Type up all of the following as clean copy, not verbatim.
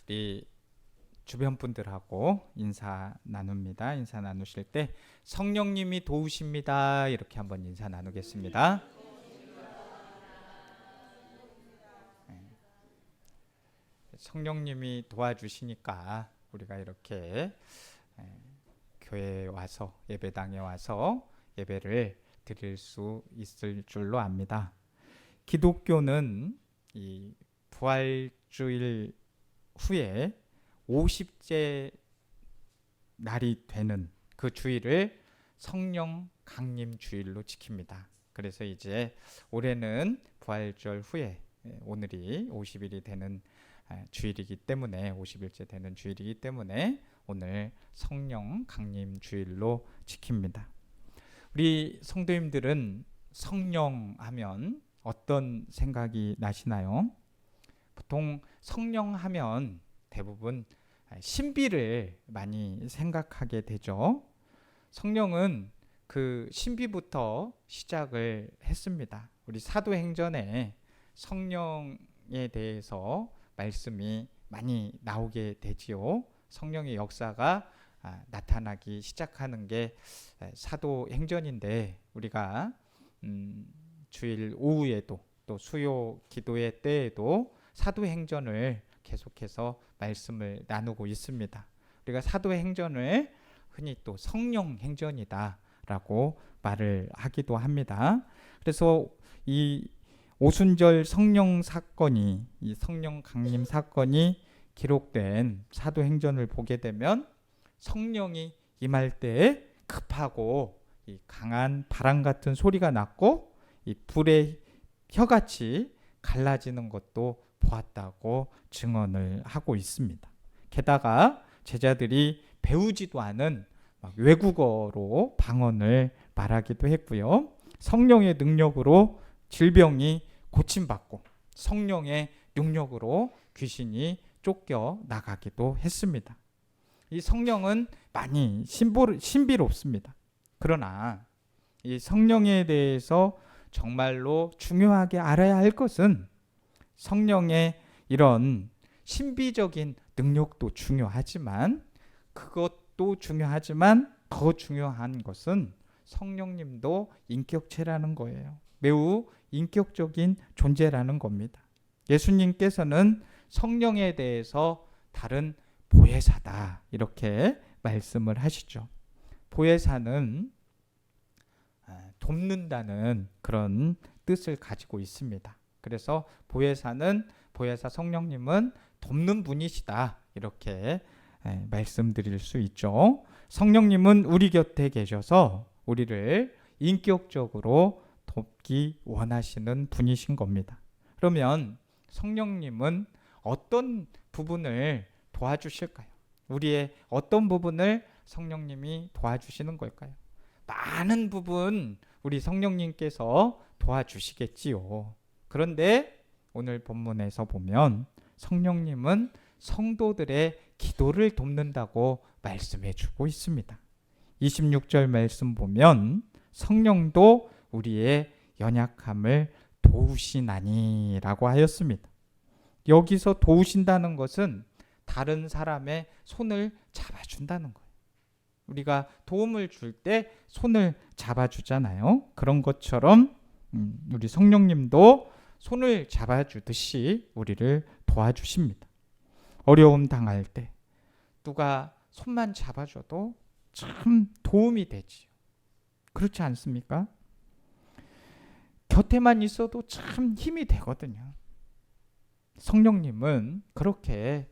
우리 주변 분들하고 인사 나눕니다. 인사 나누실 때 성령님이 도우십니다. 이렇게 한번 인사 나누겠습니다. 성령님이 도와주시니까 우리가 이렇게 교회에 와서 예배당에 와서 예배를 드릴 수 있을 줄로 압니다. 기독교는 이 부활주일 후에 50째 날이 되는 그 주일을 성령 강림 주일로 지킵니다. 그래서 이제 올해는 부활절 후에 오늘이 50일이 되는 주일이기 때문에 50일째 되는 주일이기 때문에 오늘 성령 강림 주일로 지킵니다. 우리 성도님들은 성령 하면 어떤 생각이 나시나요? 보통 성령 하면 대부분 신비를 많이 생각하게 되죠. 성령은 그 신비부터 시작을 했습니다. 우리 사도행전에 성령에 대해서 말씀이 많이 나오게 되지요. 성령의 역사가 나타나기 시작하는 게 사도행전인데 우리가 주일 오후에도 또 수요 기도회 때에도 사도행전을 계속해서 말씀을 나누고 있습니다. 우리가 사도행전을 흔히 또 성령행전이다라고 말을 하기도 합니다. 그래서 이 오순절 성령 사건이 이 성령 강림 사건이 기록된 사도행전을 보게 되면 성령이 임할 때 급하고 이 강한 바람 같은 소리가 났고 이 불의 혀같이 갈라지는 것도 보았다고 증언을 하고 있습니다. 게다가 제자들이 배우지도 않은 외국어로 방언을 말하기도 했고요. 성령의 능력으로 질병이 고침받고 성령의 능력으로 귀신이 쫓겨 나가기도 했습니다. 이 성령은 많이 신비롭습니다. 그러나 이 성령에 대해서 정말로 중요하게 알아야 할 것은 성령의 이런 신비적인 능력도 중요하지만 그것도 중요하지만 더 중요한 것은 성령님도 인격체라는 거예요. 매우 인격적인 존재라는 겁니다. 예수님께서는 성령에 대해서 다른 보혜사다 이렇게 말씀을 하시죠. 보혜사는 돕는다는 그런 뜻을 가지고 있습니다. 그래서 보혜사 성령님은 돕는 분이시다 이렇게 말씀드릴 수 있죠. 성령님은 우리 곁에 계셔서 우리를 인격적으로 돕기 원하시는 분이신 겁니다. 그러면 성령님은 어떤 부분을 도와주실까요? 우리의 어떤 부분을 성령님이 도와주시는 걸까요? 많은 부분 우리 성령님께서 도와주시겠지요. 그런데 오늘 본문에서 보면 성령님은 성도들의 기도를 돕는다고 말씀해 주고 있습니다. 26절 말씀 보면 성령도 우리의 연약함을 도우시나니 라고 하였습니다. 여기서 도우신다는 것은 다른 사람의 손을 잡아준다는 거예요. 우리가 도움을 줄 때 손을 잡아주잖아요. 그런 것처럼 우리 성령님도 손을 잡아주듯이 우리를 도와주십니다. 어려움 당할 때 누가 손만 잡아줘도 참 도움이 되지요. 그렇지 않습니까? 곁에만 있어도 참 힘이 되거든요. 성령님은 그렇게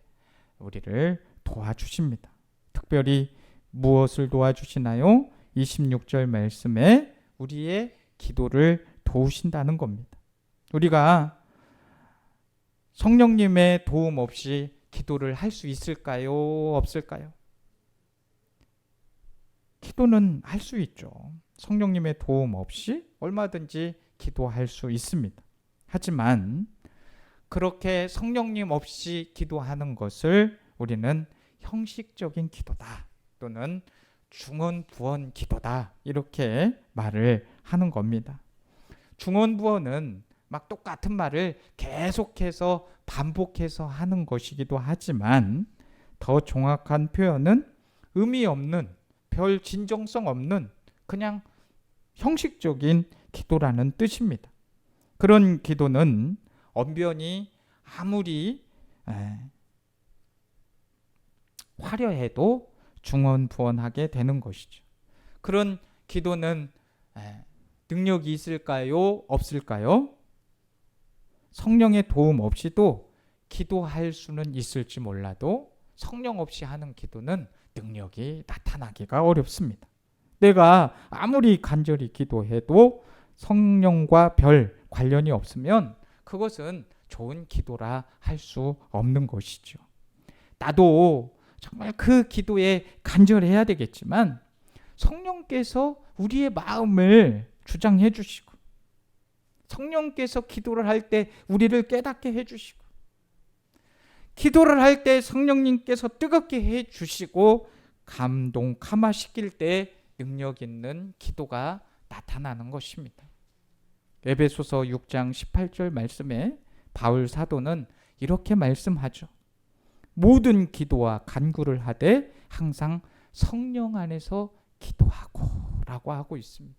우리를 도와주십니다. 특별히 무엇을 도와주시나요? 26절 말씀에 우리의 기도를 도우신다는 겁니다. 우리가 성령님의 도움 없이 기도를 할 수 있을까요? 없을까요? 기도는 할 수 있죠. 성령님의 도움 없이 얼마든지 기도할 수 있습니다. 하지만 그렇게 성령님 없이 기도하는 것을 우리는 형식적인 기도다 또는 중언부언 기도다 이렇게 말을 하는 겁니다. 중언부언은 막 똑같은 말을 계속해서 반복해서 하는 것이기도 하지만 더 정확한 표현은 의미 없는, 별 진정성 없는 그냥 형식적인 기도라는 뜻입니다. 그런 기도는 언변이 아무리 화려해도 중언부언하게 되는 것이죠. 그런 기도는 능력이 있을까요? 없을까요? 성령의 도움 없이도 기도할 수는 있을지 몰라도 성령 없이 하는 기도는 능력이 나타나기가 어렵습니다. 내가 아무리 간절히 기도해도 성령과 별 관련이 없으면 그것은 좋은 기도라 할 수 없는 것이죠. 나도 정말 그 기도에 간절해야 되겠지만 성령께서 우리의 마음을 주장해 주시고 성령께서 기도를 할 때 우리를 깨닫게 해 주시고 기도를 할 때 성령님께서 뜨겁게 해 주시고 감동, 감화시킬 때 능력 있는 기도가 나타나는 것입니다. 에베소서 6장 18절 말씀에 바울 사도는 이렇게 말씀하죠. 모든 기도와 간구를 하되 항상 성령 안에서 기도하고 라고 하고 있습니다.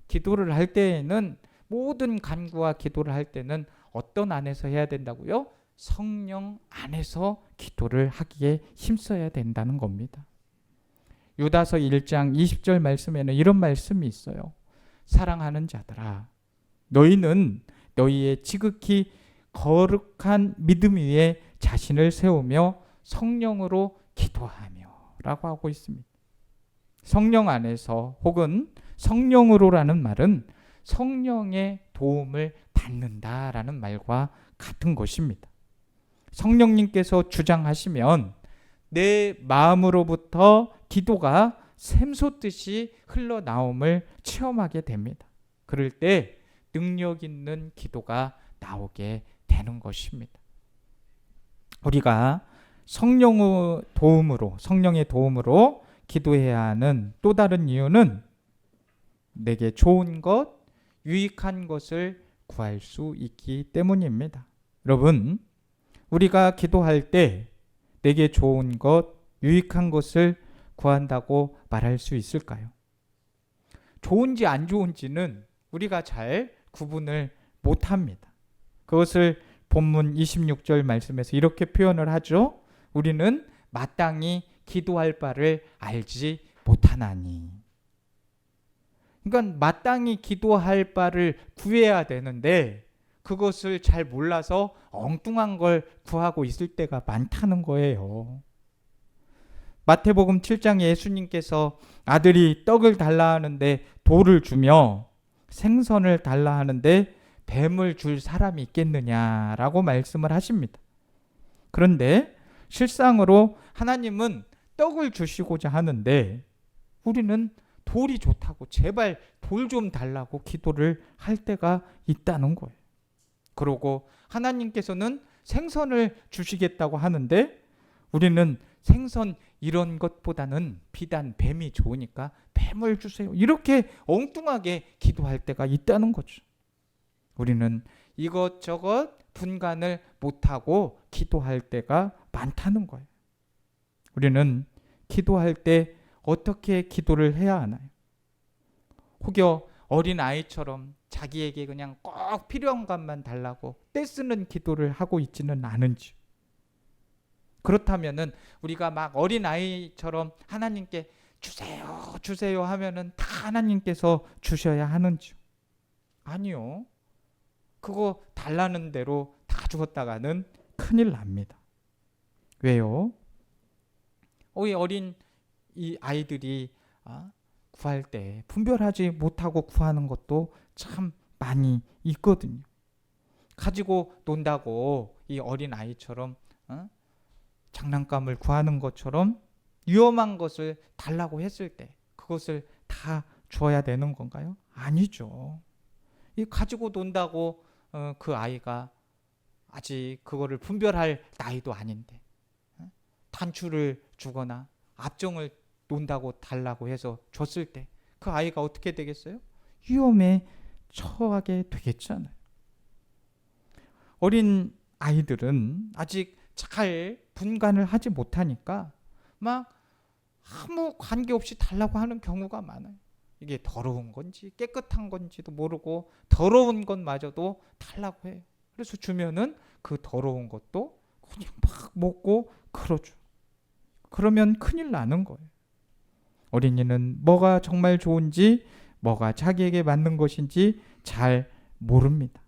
기도를 할 때에는 모든 간구와 기도를 할 때는 어떤 안에서 해야 된다고요? 성령 안에서 기도를 하기에 힘써야 된다는 겁니다. 유다서 1장 20절 말씀에는 이런 말씀이 있어요. 사랑하는 자들아 너희는 너희의 지극히 거룩한 믿음 위에 자신을 세우며 성령으로 기도하며 라고 하고 있습니다. 성령 안에서 혹은 성령으로라는 말은 성령의 도움을 받는다라는 말과 같은 것입니다. 성령님께서 주장하시면 내 마음으로부터 기도가 샘솟듯이 흘러나옴을 체험하게 됩니다. 그럴 때 능력 있는 기도가 나오게 되는 것입니다. 우리가 성령의 도움으로 기도해야 하는 또 다른 이유는 내게 좋은 것, 유익한 것을 구할 수 있기 때문입니다. 여러분, 우리가 기도할 때 내게 좋은 것, 유익한 것을 구한다고 말할 수 있을까요? 좋은지 안 좋은지는 우리가 잘 구분을 못합니다. 그것을 본문 26절 말씀에서 이렇게 표현을 하죠. 우리는 마땅히 기도할 바를 알지 못하나니. 그러니까 마땅히 기도할 바를 구해야 되는데 그것을 잘 몰라서 엉뚱한 걸 구하고 있을 때가 많다는 거예요. 마태복음 7장 예수님께서 아들이 떡을 달라 하는데 돌을 주며 생선을 달라 하는데 뱀을 줄 사람이 있겠느냐라고 말씀을 하십니다. 그런데 실상으로 하나님은 떡을 주시고자 하는데 우리는 돌이 좋다고 제발 돌 좀 달라고 기도를 할 때가 있다는 거예요. 그러고 하나님께서는 생선을 주시겠다고 하는데 우리는 생선 이런 것보다는 비단 뱀이 좋으니까 뱀을 주세요. 이렇게 엉뚱하게 기도할 때가 있다는 거죠. 우리는 이것저것 분간을 못하고 기도할 때가 많다는 거예요. 우리는 기도할 때 어떻게 기도를 해야 하나요? 혹여 어린 아이처럼 자기에게 그냥 꼭 필요한 것만 달라고 떼쓰는 기도를 하고 있지는 않은지. 그렇다면은 우리가 막 어린 아이처럼 하나님께 주세요, 주세요 하면은 다 하나님께서 주셔야 하는지. 아니요. 그거 달라는 대로 다 주었다가는 큰일 납니다. 왜요? 이 어린 이 아이들이 구할 때 분별하지 못하고 구하는 것도 참 많이 있거든요. 가지고 논다고 이 어린 아이처럼 장난감을 구하는 것처럼 위험한 것을 달라고 했을 때 그것을 다 줘야 되는 건가요? 아니죠. 이 가지고 논다고 그 아이가 아직 그거를 분별할 나이도 아닌데 단추를 주거나 압정을 논다고 달라고 해서 줬을 때 그 아이가 어떻게 되겠어요? 위험에 처하게 되겠잖아요. 어린 아이들은 아직 잘 분간을 하지 못하니까 막 아무 관계없이 달라고 하는 경우가 많아요. 이게 더러운 건지 깨끗한 건지도 모르고 더러운 것마저도 달라고 해요. 그래서 주면은 그 더러운 것도 그냥 막 먹고 그러죠. 그러면 큰일 나는 거예요. 어린이는 뭐가 정말 좋은지, 뭐가 자기에게 맞는 것인지 잘 모릅니다.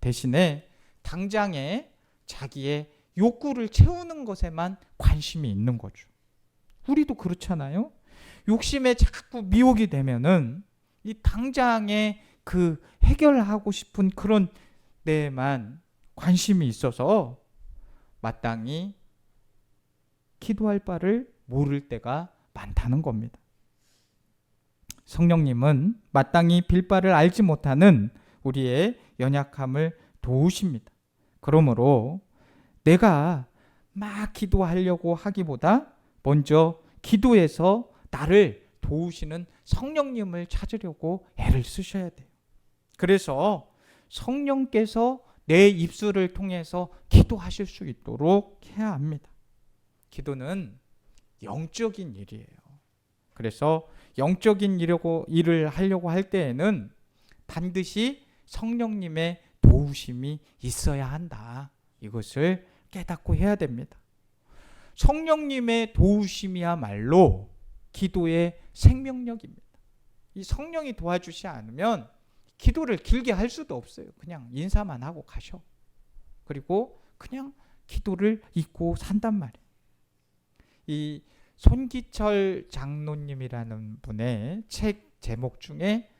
대신에 당장에 자기의 욕구를 채우는 것에만 관심이 있는 거죠. 우리도 그렇잖아요. 욕심에 자꾸 미혹이 되면은 이 당장에 그 해결하고 싶은 그런 데에만 관심이 있어서 마땅히 기도할 바를 모를 때가 많다는 겁니다. 성령님은 마땅히 빌 바를 알지 못하는 우리의 연약함을 도우십니다. 그러므로 내가 막 기도하려고 하기보다 먼저 기도해서 나를 도우시는 성령님을 찾으려고 애를 쓰셔야 돼요. 그래서 성령께서 내 입술을 통해서 기도하실 수 있도록 해야 합니다. 기도는 영적인 일이에요. 그래서 영적인 일을 하려고 할 때에는 반드시 성령님의 도우심이 있어야 한다. 이것을 깨닫고 해야 됩니다. 성령님의 도우심이야말로 기도의 생명력입니다. 이 성령이 도와주지 않으면 기도를 길게 할 수도 없어요. 그냥 인사만 하고 가셔. 그리고 그냥 기도를 잊고 산단 말이에요. 이 손기철 장로님이라는 분의 책 제목 중에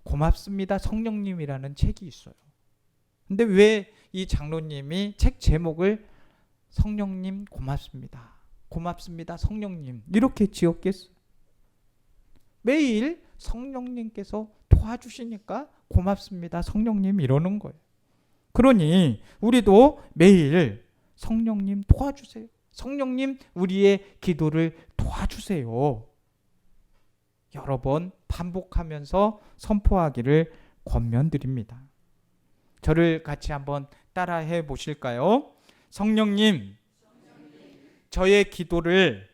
고맙습니다 성령님이라는 책이 있어요. 근데 왜 이 장로님이 책 제목을 성령님 고맙습니다, 고맙습니다 성령님 이렇게 지었겠어요? 매일 성령님께서 도와주시니까 고맙습니다 성령님 이러는 거예요. 그러니 우리도 매일 성령님 도와주세요, 성령님 우리의 기도를 도와주세요, 여러 번 반복하면서 선포하기를 권면드립니다. 저를 같이 한번 따라해 보실까요? 성령님, 저의 기도를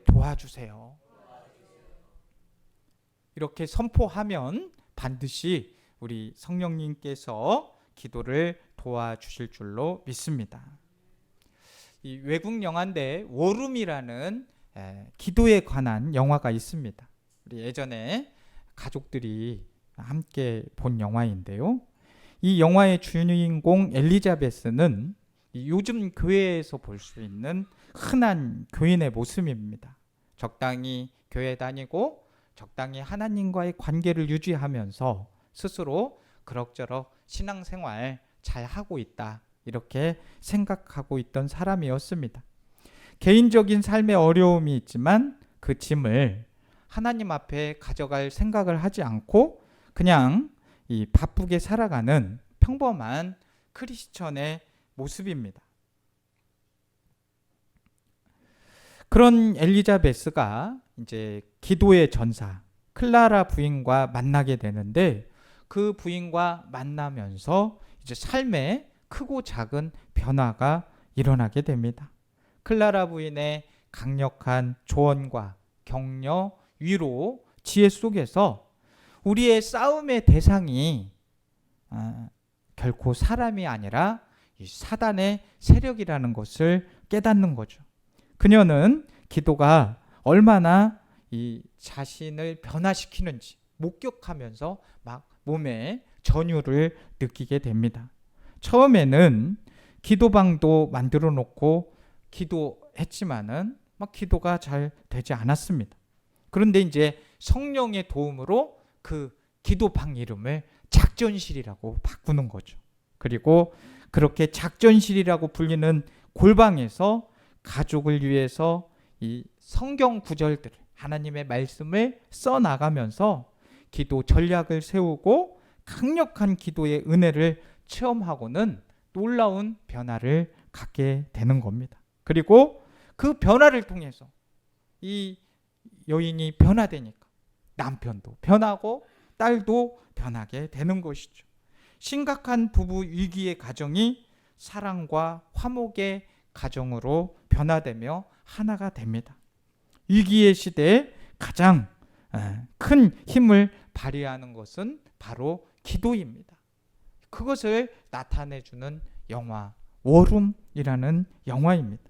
도와주세요. 이렇게 선포하면 반드시 우리 성령님께서 기도를 도와주실 줄로 믿습니다. 이 외국 영화인데 워룸이라는 기도에 관한 영화가 있습니다. 우리 예전에 가족들이 함께 본 영화인데요. 이 영화의 주인공 엘리자베스는 요즘 교회에서 볼 수 있는 흔한 교인의 모습입니다. 적당히 교회 다니고 적당히 하나님과의 관계를 유지하면서 스스로 그럭저럭 신앙생활 잘 하고 있다, 이렇게 생각하고 있던 사람이었습니다. 개인적인 삶에 어려움이 있지만 그 짐을 하나님 앞에 가져갈 생각을 하지 않고 그냥 이 바쁘게 살아가는 평범한 크리스천의 모습입니다. 그런 엘리자베스가 이제 기도의 전사 클라라 부인과 만나게 되는데 그 부인과 만나면서 이제 삶에 크고 작은 변화가 일어나게 됩니다. 클라라 부인의 강력한 조언과 격려, 위로, 지혜 속에서 우리의 싸움의 대상이 결코 사람이 아니라 이 사단의 세력이라는 것을 깨닫는 거죠. 그녀는 기도가 얼마나 이 자신을 변화시키는지 목격하면서 막 몸에 전율을 느끼게 됩니다. 처음에는 기도방도 만들어 놓고 기도했지만은 막 기도가 잘 되지 않았습니다. 그런데 이제 성령의 도움으로 그 기도방 이름을 작전실이라고 바꾸는 거죠. 그리고 그렇게 작전실이라고 불리는 골방에서 가족을 위해서 이 성경 구절들, 하나님의 말씀을 써나가면서 기도 전략을 세우고 강력한 기도의 은혜를 체험하고는 놀라운 변화를 갖게 되는 겁니다. 그리고 그 변화를 통해서 이 여인이 변화되니까 남편도 변하고 딸도 변하게 되는 것이죠. 심각한 부부 위기의 가정이 사랑과 화목의 가정으로 변화되며 하나가 됩니다. 위기의 시대에 가장 큰 힘을 발휘하는 것은 바로 기도입니다. 그것을 나타내주는 영화 워룸이라는 영화입니다.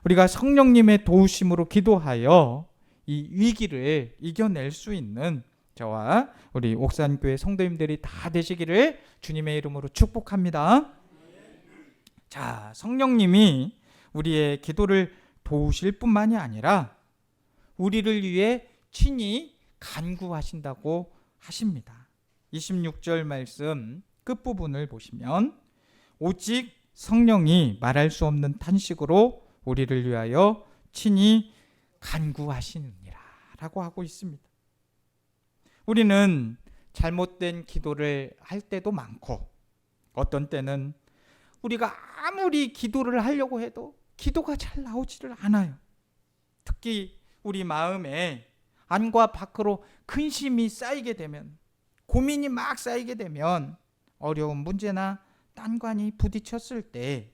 우리가 성령님의 도우심으로 기도하여 이 위기를 이겨낼 수 있는 저와 우리 옥산교회 성도님들이 다 되시기를 주님의 이름으로 축복합니다. 자, 성령님이 우리의 기도를 도우실 뿐만이 아니라 우리를 위해 친히 간구하신다고 하십니다. 26절 말씀 끝부분을 보시면 오직 성령이 말할 수 없는 탄식으로 우리를 위하여 친히 간구하시느니라 라고 하고 있습니다. 우리는 잘못된 기도를 할 때도 많고 어떤 때는 우리가 아무리 기도를 하려고 해도 기도가 잘 나오지를 않아요. 특히 우리 마음에 안과 밖으로 근심이 쌓이게 되면, 고민이 막 쌓이게 되면, 어려운 문제나 난관이 부딪혔을 때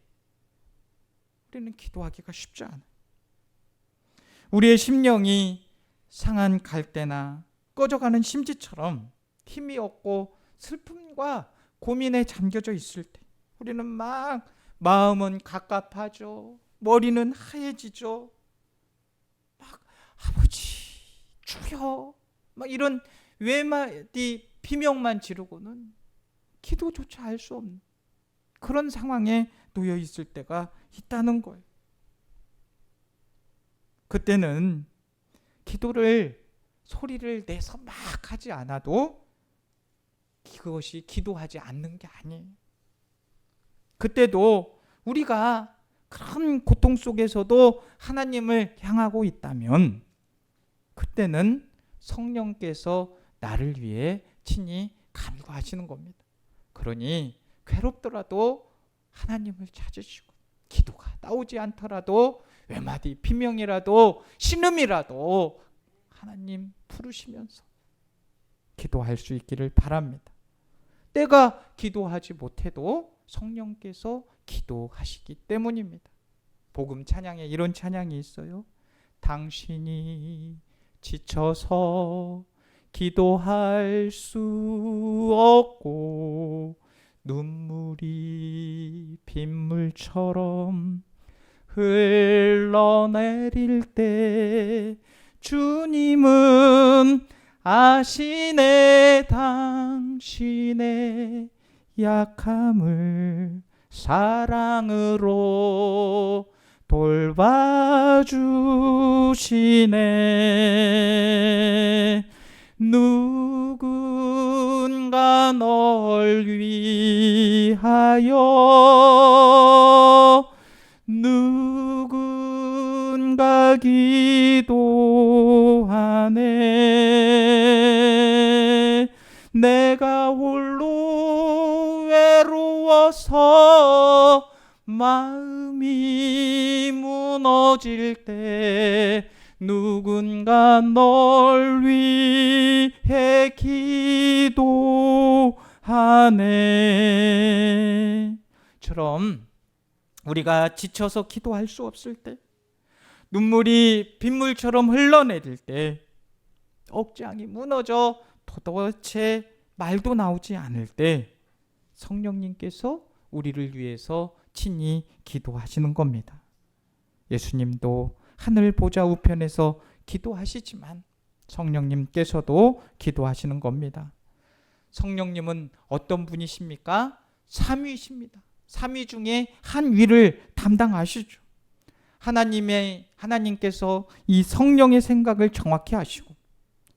우리는 기도하기가 쉽지 않아요. 우리의 심령이 상한 갈대나 꺼져가는 심지처럼 힘이 없고 슬픔과 고민에 잠겨져 있을 때 우리는 막 마음은 갑갑하죠. 머리는 하얘지죠. 막 아버지 주여 막 이런 외마디 비명만 지르고는 기도조차 할 수 없는 그런 상황에 놓여 있을 때가 있다는 거예요. 그때는 기도를 소리를 내서 막 하지 않아도 그것이 기도하지 않는 게 아니에요. 그때도 우리가 그런 고통 속에서도 하나님을 향하고 있다면 그때는 성령께서 나를 위해 친히 간구하시는 겁니다. 그러니 괴롭더라도 하나님을 찾으시고 기도가 나오지 않더라도 외마디 비명이라도 신음이라도 하나님 부르시면서 기도할 수 있기를 바랍니다. 내가 기도하지 못해도 성령께서 기도하시기 때문입니다. 복음 찬양에 이런 찬양이 있어요. 당신이 지쳐서 기도할 수 없고 눈물이 빗물처럼 흘러내릴 때 주님은 아시네 당신의 약함을 사랑으로 돌봐주시네. 누군가 널 위하여 누군가 기도하네. 내가 홀로 외로워서 마음이 무너질 때 누군가 널 위해 기도하네. 처럼 우리가 지쳐서 기도할 수 없을 때, 눈물이 빗물처럼 흘러내릴 때, 억장이 무너져 도대체 말도 나오지 않을 때 성령님께서 우리를 위해서 친히 기도하시는 겁니다. 예수님도 하늘 보좌 우편에서 기도하시지만 성령님께서도 기도하시는 겁니다. 성령님은 어떤 분이십니까? 삼위이십니다. 삼위 중에 한 위를 담당하시죠. 하나님께서 이 성령의 생각을 정확히 아시고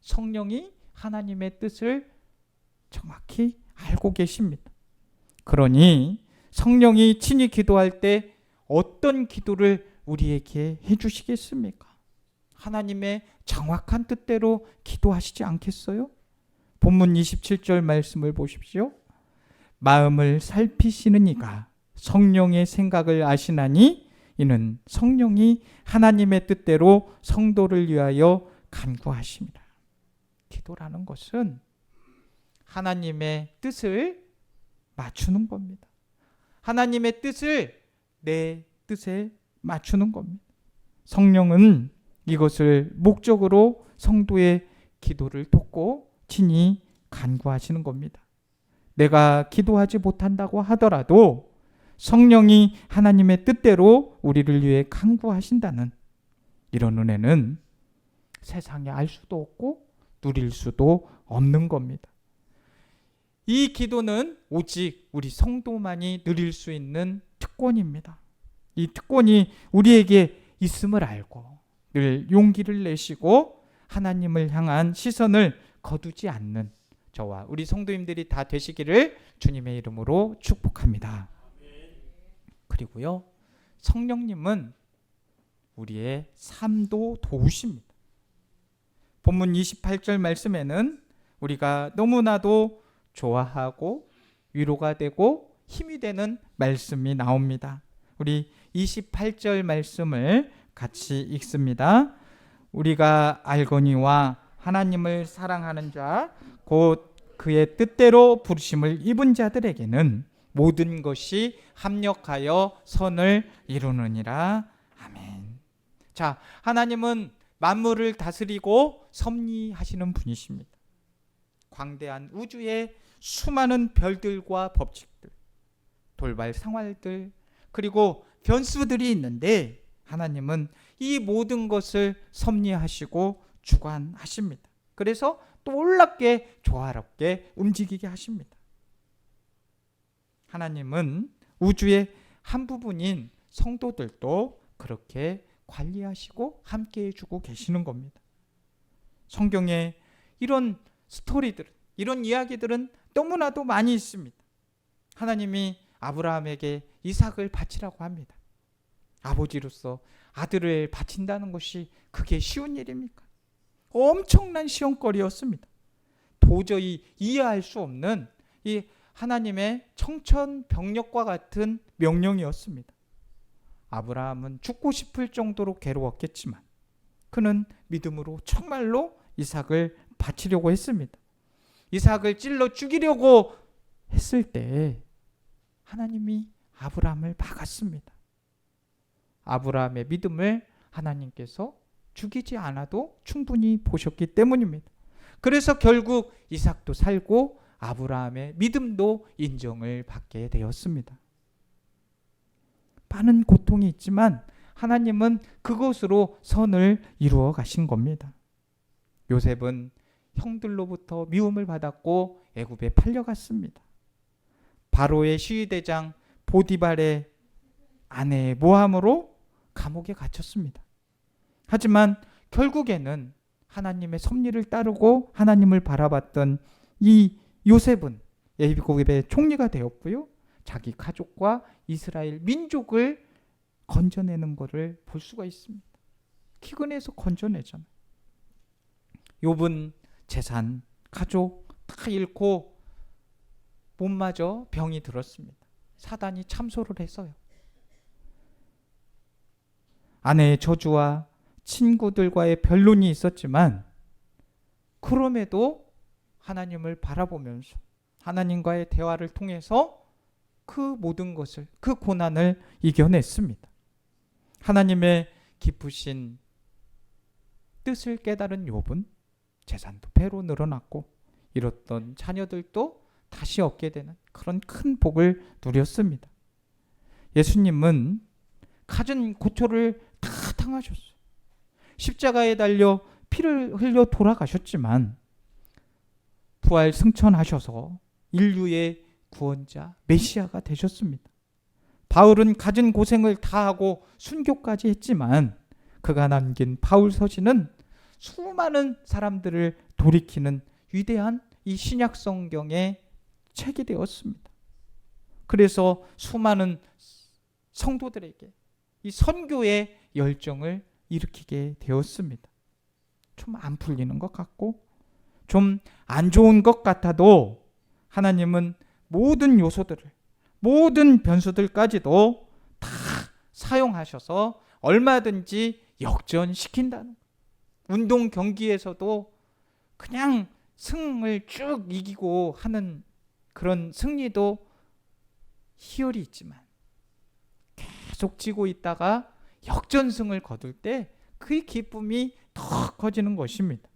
성령이 하나님의 뜻을 정확히 알고 계십니다. 그러니 성령이 친히 기도할 때 어떤 기도를 우리에게 해주시겠습니까? 하나님의 정확한 뜻대로 기도하시지 않겠어요? 본문 27절 말씀을 보십시오. 마음을 살피시는 이가 성령의 생각을 아시나니 이는 성령이 하나님의 뜻대로 성도를 위하여 간구하십니다. 기도라는 것은 하나님의 뜻을 맞추는 겁니다. 하나님의 뜻을 내 뜻에 맞추는 겁니다. 성령은 이것을 목적으로 성도의 기도를 돕고 친히 간구하시는 겁니다. 내가 기도하지 못한다고 하더라도 성령이 하나님의 뜻대로 우리를 위해 간구하신다는 이런 은혜는 세상에 알 수도 없고 누릴 수도 없는 겁니다. 이 기도는 오직 우리 성도만이 누릴 수 있는 특권입니다. 이 특권이 우리에게 있음을 알고 늘 용기를 내시고 하나님을 향한 시선을 거두지 않는 저와 우리 성도님들이 다 되시기를 주님의 이름으로 축복합니다. 그리고요, 성령님은 우리의 삶도 도우십니다. 본문 28절 말씀에는 우리가 너무나도 좋아하고 위로가 되고 힘이 되는 말씀이 나옵니다. 우리 28절 말씀을 같이 읽습니다. 우리가 알거니와 하나님을 사랑하는 자 곧 그의 뜻대로 부르심을 입은 자들에게는 모든 것이 합력하여 선을 이루느니라. 아멘. 자, 하나님은 만물을 다스리고 섭리하시는 분이십니다. 광대한 우주에 수많은 별들과 법칙들, 돌발 생활들, 그리고 변수들이 있는데 하나님은 이 모든 것을 섭리하시고 주관하십니다. 그래서 놀랍게 조화롭게 움직이게 하십니다. 하나님은 우주의 한 부분인 성도들도 그렇게 관리하시고 함께해 주고 계시는 겁니다. 성경에 이런 스토리들, 이런 이야기들은 너무나도 많이 있습니다. 하나님이 아브라함에게 이삭을 바치라고 합니다. 아버지로서 아들을 바친다는 것이 그게 쉬운 일입니까? 엄청난 시험거리였습니다. 도저히 이해할 수 없는 이 하나님의 청천벽력과 같은 명령이었습니다. 아브라함은 죽고 싶을 정도로 괴로웠겠지만 그는 믿음으로 정말로 이삭을 바치려고 했습니다. 이삭을 찔러 죽이려고 했을 때 하나님이 아브라함을 막았습니다. 아브라함의 믿음을 하나님께서 죽이지 않아도 충분히 보셨기 때문입니다. 그래서 결국 이삭도 살고 아브라함의 믿음도 인정을 받게 되었습니다. 많은 고통이 있지만 하나님은 그것으로 선을 이루어 가신 겁니다. 요셉은 형들로부터 미움을 받았고 애굽에 팔려갔습니다. 바로의 시위대장 보디발의 아내의 모함으로 감옥에 갇혔습니다. 하지만 결국에는 하나님의 섭리를 따르고 하나님을 바라봤던 이 요셉은 애굽의 총리가 되었고요. 자기 가족과 이스라엘 민족을 건져내는 것을 볼 수가 있습니다. 기근에서 건져내잖아요. 욥은 재산, 가족 다 잃고 몸마저 병이 들었습니다. 사단이 참소를 했어요. 아내의 저주와 친구들과의 변론이 있었지만 그럼에도 하나님을 바라보면서 하나님과의 대화를 통해서 그 모든 것을, 그 고난을 이겨냈습니다. 하나님의 기쁘신 뜻을 깨달은 욥은 재산도 배로 늘어났고 잃었던 자녀들도 다시 얻게 되는 그런 큰 복을 누렸습니다. 예수님은 갖은 고초를 다 당하셨어요. 십자가에 달려 피를 흘려 돌아가셨지만 부활 승천하셔서 인류의 구원자 메시아가 되셨습니다. 바울은 갖은 고생을 다하고 순교까지 했지만 그가 남긴 바울 서신은 수많은 사람들을 돌이키는 위대한 이 신약 성경의 책이 되었습니다. 그래서 수많은 성도들에게 이 선교의 열정을 일으키게 되었습니다. 좀 안 풀리는 것 같고 좀 안 좋은 것 같아도 하나님은 모든 요소들을, 모든 변수들까지도 다 사용하셔서 얼마든지 역전시킨다는, 운동 경기에서도 그냥 승을 쭉 이기고 하는 그런 승리도 희열이 있지만 계속 지고 있다가 역전승을 거둘 때 그 기쁨이 더 커지는 것입니다.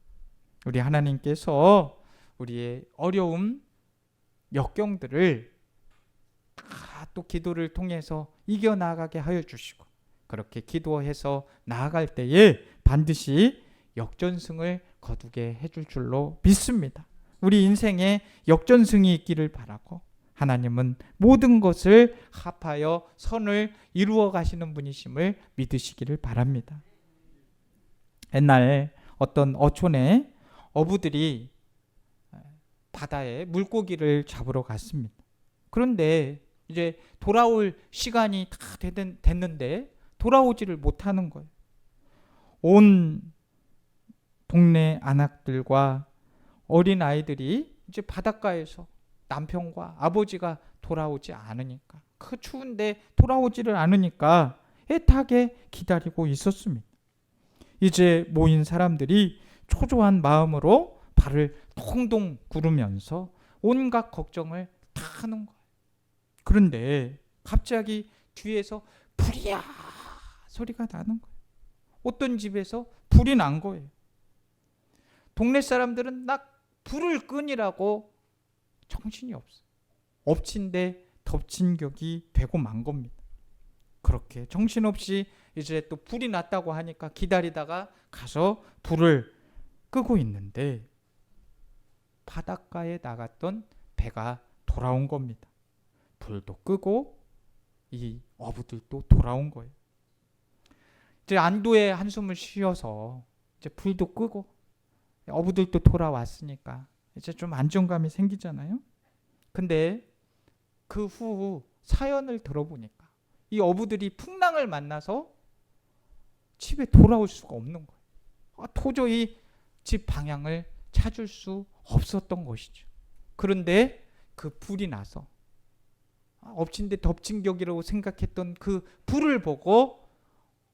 우리 하나님께서 우리의 어려움, 역경들을 다 또 기도를 통해서 이겨나가게 하여 주시고, 그렇게 기도해서 나아갈 때에 반드시 역전승을 거두게 해줄 줄로 믿습니다. 우리 인생에 역전승이 있기를 바라고, 하나님은 모든 것을 합하여 선을 이루어 가시는 분이심을 믿으시기를 바랍니다. 옛날 어떤 어촌에 어부들이 바다에 물고기를 잡으러 갔습니다. 그런데 이제 돌아올 시간이 다 됐는데 돌아오지를 못하는 거예요. 온 동네 안악들과 어린 아이들이 이제 바닷가에서 남편과 아버지가 돌아오지 않으니까, 그 추운데 돌아오지를 않으니까 애타게 기다리고 있었습니다. 이제 모인 사람들이 초조한 마음으로 발을 동동 구르면서 온갖 걱정을 다 하는 거예요. 그런데 갑자기 뒤에서 불이야 소리가 나는 거예요. 어떤 집에서 불이 난 거예요. 동네 사람들은 나 불을 끄니라고 정신이 없어. 엎친 데 덮친 격이 되고 만 겁니다. 그렇게 정신없이 이제 또 불이 났다고 하니까 기다리다가 가서 불을 끄고 있는데 바닷가에 나갔던 배가 돌아온 겁니다. 불도 끄고 이 어부들도 돌아온 거예요. 이제 안도의 한숨을 쉬어서 이제 불도 끄고 어부들도 돌아왔으니까 이제 좀 안정감이 생기잖아요. 근데 그 후 사연을 들어보니까 이 어부들이 풍랑을 만나서 집에 돌아올 수가 없는 거예요. 도저히 집 방향을 찾을 수 없었던 것이죠. 그런데 그 불이 나서 엎친 데 덮친 격이라고 생각했던 그 불을 보고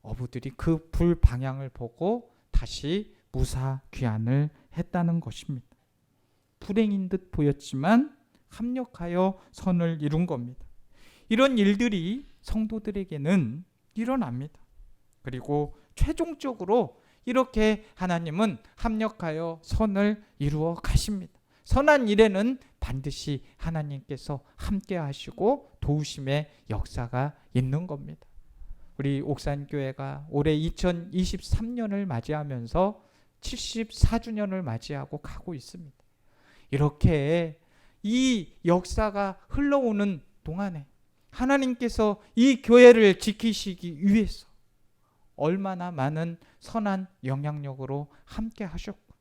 어부들이 그 불 방향을 보고 다시 무사 귀환을 했다는 것입니다. 불행인 듯 보였지만 합력하여 선을 이룬 겁니다. 이런 일들이 성도들에게는 일어납니다. 그리고 최종적으로 이렇게 하나님은 합력하여 선을 이루어 가십니다. 선한 일에는 반드시 하나님께서 함께 하시고 도우심의 역사가 있는 겁니다. 우리 옥산교회가 올해 2023년을 맞이하면서 74주년을 맞이하고 가고 있습니다. 이렇게 이 역사가 흘러오는 동안에 하나님께서 이 교회를 지키시기 위해서 얼마나 많은 선한 영향력으로 함께 하셨고,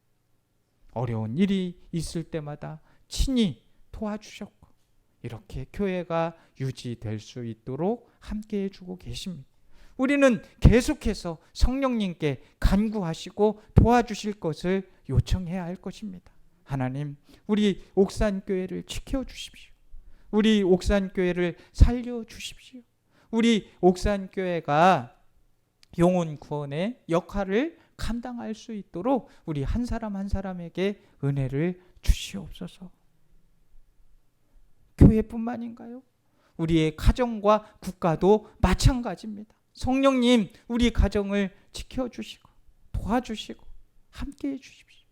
어려운 일이 있을 때마다 친히 도와주셨고, 이렇게 교회가 유지될 수 있도록 함께 해주고 계십니다. 우리는 계속해서 성령님께 간구하시고 도와주실 것을 요청해야 할 것입니다. 하나님, 우리 옥산교회를 지켜주십시오. 우리 옥산교회를 살려주십시오. 우리 옥산교회가 영혼 구원의 역할을 감당할 수 있도록 우리 한 사람 한 사람에게 은혜를 주시옵소서. 교회뿐만인가요? 우리의 가정과 국가도 마찬가지입니다. 성령님, 우리 가정을 지켜주시고 도와주시고 함께해 주십시오.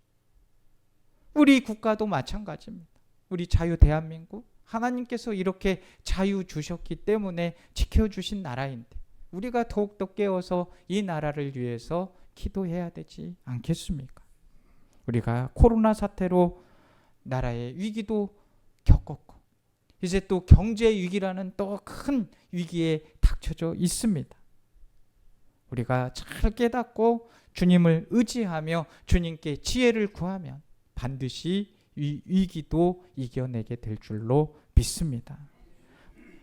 우리 국가도 마찬가지입니다. 우리 자유 대한민국, 하나님께서 이렇게 자유 주셨기 때문에 지켜주신 나라인데 우리가 더욱더 깨어서 이 나라를 위해서 기도해야 되지 않겠습니까? 우리가 코로나 사태로 나라의 위기도 겪었고 이제 또 경제 위기라는 또 큰 위기에 닥쳐져 있습니다. 우리가 잘 깨닫고 주님을 의지하며 주님께 지혜를 구하면 반드시 이 위기도 이겨내게 될 줄로 믿습니다.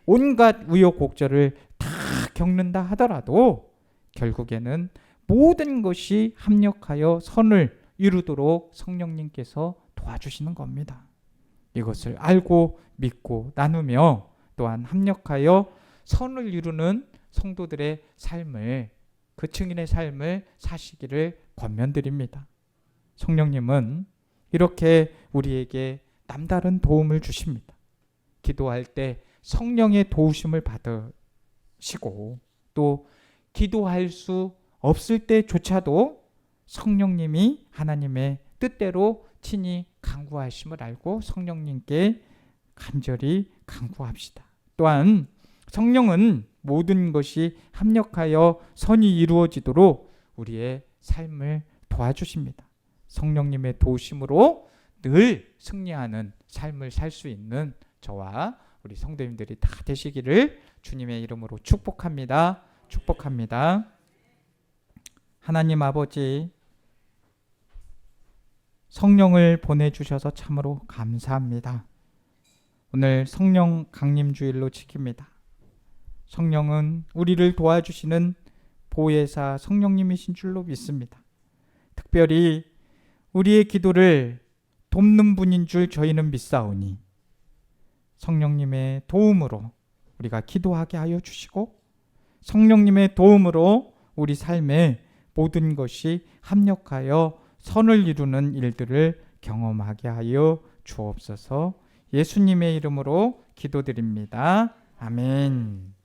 온갖 우여곡절을 다 겪는다 하더라도 결국에는 모든 것이 합력하여 선을 이루도록 성령님께서 도와주시는 겁니다. 이것을 알고 믿고 나누며 또한 합력하여 선을 이루는 성도들의 삶을, 그 증인의 삶을 사시기를 권면드립니다. 성령님은 이렇게 우리에게 남다른 도움을 주십니다. 기도할 때 성령의 도우심을 받으시고 또 기도할 수 없을 때조차도 성령님이 하나님의 뜻대로 친히 간구하심을 알고 성령님께 간절히 간구합시다. 또한 성령은 모든 것이 합력하여 선이 이루어지도록 우리의 삶을 도와주십니다. 성령님의 도우심으로 늘 승리하는 삶을 살 수 있는 저와 우리 성도님들이 다 되시기를 주님의 이름으로 축복합니다. 축복합니다. 하나님 아버지, 성령을 보내주셔서 참으로 감사합니다. 오늘 성령 강림주일로 지킵니다. 성령은 우리를 도와주시는 보혜사 성령님이신 줄로 믿습니다. 특별히 우리의 기도를 돕는 분인 줄 저희는 믿사오니 성령님의 도움으로 우리가 기도하게 하여 주시고 성령님의 도움으로 우리 삶에 모든 것이 합력하여 선을 이루는 일들을 경험하게 하여 주옵소서. 예수님의 이름으로 기도드립니다. 아멘.